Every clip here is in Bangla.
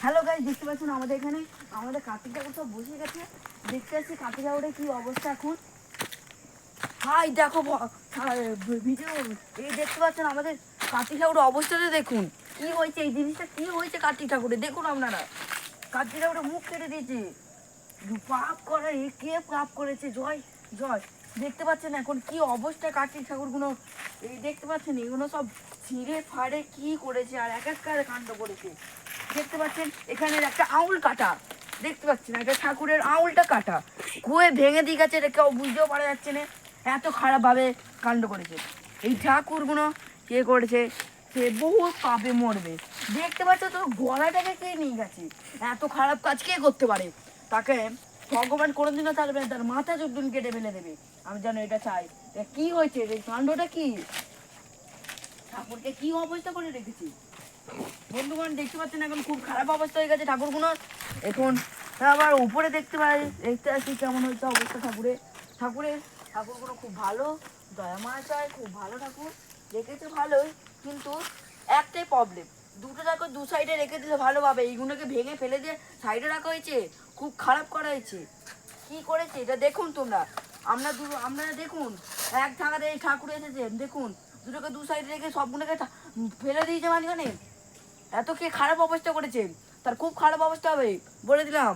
হ্যালো গাইস, দেখতে পাচ্ছেন আমাদের এখানে আমাদের কার্তিক ঠাকুর সব বসে গেছে। দেখতে পাচ্ছি কার্তিক ঠাকুরের কি অবস্থা এখন। হাই দেখো ভিডিও, এই দেখতে পাচ্ছেন আমাদের কার্তিক ঠাকুরের অবস্থাটা দেখুন কি হয়েছে, এই জিনিসটা কি হয়েছে কার্তিক ঠাকুরের দেখুন আপনারা। কার্তিক ঠাকুরের মুখ কেটে দিয়েছে, পাপ করে কে পাপ করেছে, জয় জয়। দেখতে পাচ্ছেন এখন কি অবস্থা কার্তিক ঠাকুরগুলো, এই দেখতে পাচ্ছেন এগুলো সব ছিঁড়ে ফাড়ে কি করেছে আর এক এক কাণ্ড করেছে। দেখতে পাচ্ছেন এখানে একটা আউল কাটা, দেখতে পাচ্ছেন একটা ঠাকুরের আউলটা কাটা কুয়ে ভেঙে দিয়ে গেছে, এটা কেউ বুঝতেও পারা যাচ্ছে না, এত খারাপভাবে কাণ্ড করেছে। এই ঠাকুরগুলো কে করেছে, সে বহু পাপে মরবে। দেখতে পাচ্ছ তোর গলাটাকে কে নিয়ে গেছে, এত খারাপ কাজ কে করতে পারে, তাকে ভগবান কোনোদিনও ছাড়বে না, তার মাথা চুদ্দুন কেটে ফেলে দেবে। আমি যেন এটা চাই। কি হয়েছে, এই কাণ্ডটা কি, ঠাকুরকে কি অবস্থা করে রেখেছি বন্ধুগণ। দেখতে পাচ্ছেন এখন খুব খারাপ অবস্থা হয়ে গেছে ঠাকুরগুলোর। এখন আবার উপরে দেখতে আসি কেমন হয়েছে অবস্থা ঠাকুরগুলো খুব ভালো, দয়াময় চায়, খুব ভালো ঠাকুর রেখেছে ভালোই, কিন্তু একটাই প্রবলেম, দুটো ঠাকুর দু সাইডে রেখে দিলে ভালোভাবে, এইগুলোকে ভেঙে ফেলে দিয়ে সাইডে রাখা হয়েছে, খুব খারাপ করা হয়েছে। কি করেছে এটা দেখুন তোমরা, আপনারা দেখুন, এক জায়গাতে এই ঠাকুর এসেছে দেখুন, দুটোকে দু সাইডে রেখে সবগুলোকে ফেলে দিয়েছে মাঝখানে, এত কে খারাপ অবস্থা করেছে, তার খুব খারাপ অবস্থা হবে বলে দিলাম।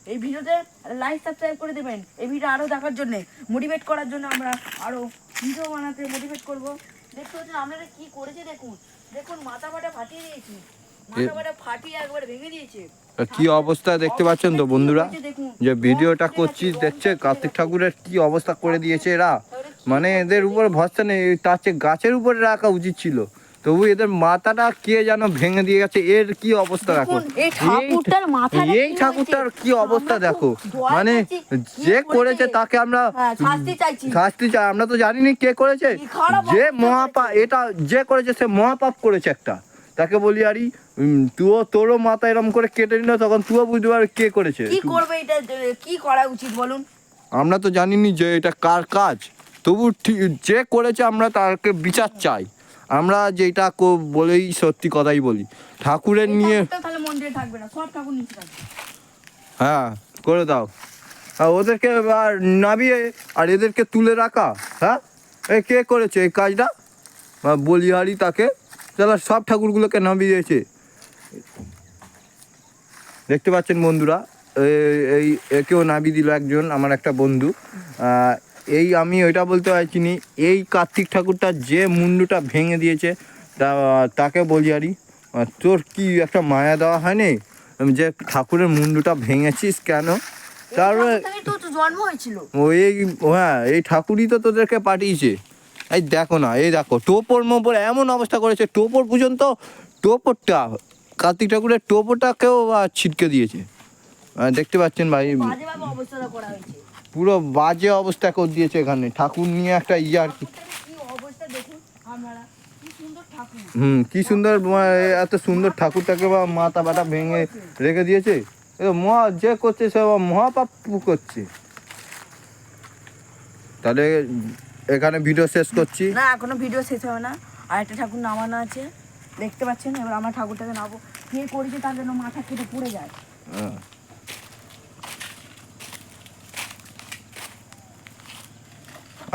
এই ভিডিওতে লাইক সাবস্ক্রাইব করে দেবেন, এই ভিডিও আরও দেখার জন্য, মোটিভেট করার জন্য, আমরা আরও ভিডিও বানাতে মোটিভেট করব। দেখতে হচ্ছে আপনারা কি করেছে দেখুন, দেখুন মাথা ফাটা ফাটিয়ে দিয়েছি, মাথা ফাটা ফাটিয়ে একবারে ভেঙে দিয়েছে। কি অবস্থা দেখতে পাচ্ছেন তো বন্ধুরা, যে ভিডিওটা করছি দেখছে কার্তিক ঠাকুরের কি অবস্থা করে দিয়েছে এরা, মানে এদের উপর ভরসা নেই, তার চেয়ে গাছের উপরে রাখা উচিত ছিল, তবু এদের মাথাটা কে যেন ভেঙে দিয়ে গেছে। এর কি অবস্থা দেখো, এই ঠাকুরটার কি অবস্থা দেখো, মানে যে করেছে তাকে আমরা শাস্তি চাই। আমরা তো জানিনি কে করেছে, যে মহাপাপ, এটা যে করেছে সে মহাপাপ করেছে একটা, তাকে বলি আরে তোরও মাথা এরকম করে কেটে নিল, তখন তুইও বুঝতে পারবি কে করেছে, কি করবে, এটা কি করা উচিত বলুন। আমরা তো জানিনি যে এটা কার কাজ, তবু যে করেছে আমরা তাকে বিচার চাই। আমরা যেটা বলেই সত্যি কথাই বলি, ঠাকুরের নিয়ে তাহলে মন্দিরে থাকবে না, সব ঠাকুর নিচে থাকবে। হ্যাঁ করে দাও, আর ওদেরকে আর নামিয়ে আর এদেরকে তুলে রাখা। হ্যাঁ এই কে করেছে এই কাজটা, বলিহারি তাকে, তাহলে সব ঠাকুরগুলোকে নামিয়ে দিয়েছে। দেখতে পাচ্ছেন বন্ধুরা, এই একেও নামিয়ে দিল একজন আমার একটা বন্ধু। এই আমি ওইটা বলতে চাইছি নি, এই কার্তিক ঠাকুরটা যে মুন্ডুটা ভেঙে দিয়েছে তাকে বলি আরি, তোর কি একটা মায়া দেওয়া হয়নি যে ঠাকুরের মুন্ডুটা ভেঙেছিস কেন? তারপরে জন্ম হয়েছিল ওই, হ্যাঁ এই ঠাকুরই তো তোদেরকে পাঠিয়েছে। এই দেখো না, এই দেখো টোপর মোপর এমন অবস্থা করেছে, টোপর পর্যন্ত, টোপরটা কার্তিক ঠাকুরের টোপরটাকেও ছিটকে দিয়েছে। দেখতে পাচ্ছেন ভাই, পুরো বাজে অবস্থা করে দিয়েছে এখানে ঠাকুর নিয়ে একটা আর কি। কি সুন্দর, এত সুন্দর ঠাকুরটাকে বা মাথা বাটা ভেঙে রেখে দিয়েছে। যে করছে সে মহাপাপ করছে। তাহলে এখানে ভিডিও শেষ করছি না, এখনো ভিডিও শেষ হবে না, আর একটা ঠাকুর নামানো আছে দেখতে পাচ্ছেন। এবার আমার ঠাকুরটাকে নামবো, কে করেছে তার জন্য মাথা কেটে পড়ে যায়।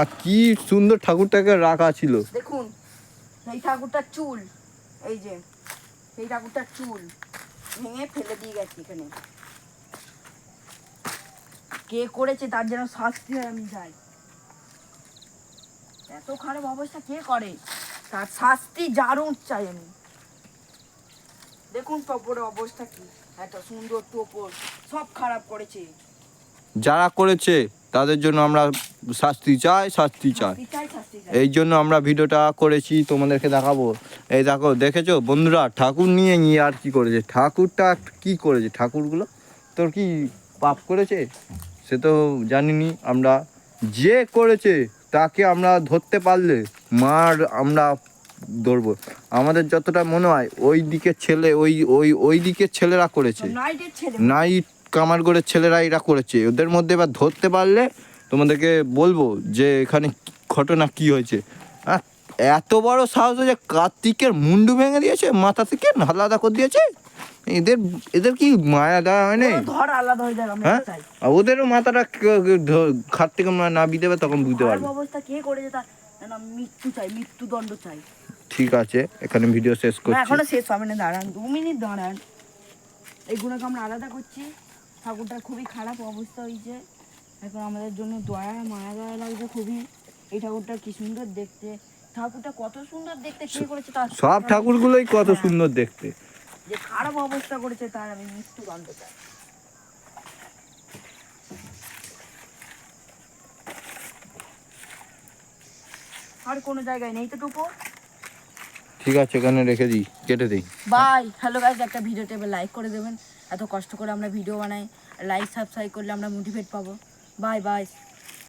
আর কি সুন্দর ঠাকুরটাকে রাখা ছিল দেখুন, এই ঠাকুরটার চুল, এই যে এই ঠাকুরটার চুল ভেঙে ফেলে দিয়ে গেছে এখানে, কে করেছে তার যেন শাস্তি হয় আমি চাই। এত খারাপ অবস্থা কে করে, তার শাস্তি জারুণ চাই আমি। দেখুন টোপরের অবস্থা কি, এত সুন্দর টোপর সব খারাপ করেছে। যারা করেছে তাদের জন্য আমরা শাস্তি চাই। এই জন্য আমরা ভিডিওটা করেছি, তোমাদেরকে দেখাবো। এই দেখো, দেখেছো বন্ধুরা, ঠাকুর নিয়ে আর কি করেছে, ঠাকুরটা কি করেছে, ঠাকুরগুলো তোর কি পাপ করেছে সে তো জানিনি আমরা। যে করেছে তাকে আমরা ধরতে পারলে মার আমরা ধরবো। আমাদের যতটা মনে হয় ওই দিকের ছেলে, ওই দিকের ছেলেরা করেছে, নাইট কামারগড়ের ছেলেরা এরা করেছে। ওদের মধ্যে এবার ধরতে পারলে তোমাদেরকে বলবো যে এখানে ঘটনা কি হয়েছে। এত বড় সাহস যে কার্তিকের মুন্ডু ভেঙে দিয়েছে, মাথা থেকে আলাদা করে দিয়েছে। এদের এদের কি মায়া দেওয়া হয় নাই? ওরা ধর আলাদা হয়ে যাক, আমরা হ্যাঁ এটা চাই। আর ওদেরও মাথাটা খাট থেকে না বিতে পারে তখন বুঝতে খারাপ পারবে। অবস্থা কে করেছে তার না, মৃত্যু চাই, মৃত্যুদণ্ড চাই। ঠিক আছে, এখানে ভিডিও শেষ না করছি। এখনো শেষ হবে না, দাঁড়ান 2 মিনিট দাঁড়ান। এইগুলোকে আমরা আলাদা করছি। ঠাকুরটার খুবই খারাপ অবস্থা হয়েছে, এখন আমাদের জন্য দয়া মায়া দয়া লাগছে খুবই। এই ঠাকুরটা কি সুন্দর দেখতে, ঠাকুরটা কত সুন্দর দেখতে, কে করেছে তার সব ঠাকুরগুলোই কত হ্যাঁ। সুন্দর দেখতে। যে খারাপ অবস্থা করেছে তার আমি মৃত্যুদণ্ড চাই। আর কোনো জায়গায় নেই তো টুকু। ঠিক আছে, এখানে রেখে দিই, কেটে দিই। বাই। হ্যালো গাইস, একটা ভিডিওতে লাইক করে দেবেন, এত কষ্ট করে আমরা ভিডিও বানাই, লাইক সাবস্ক্রাইব করলে আমরা মোটিভেট পাবো। Bye bye.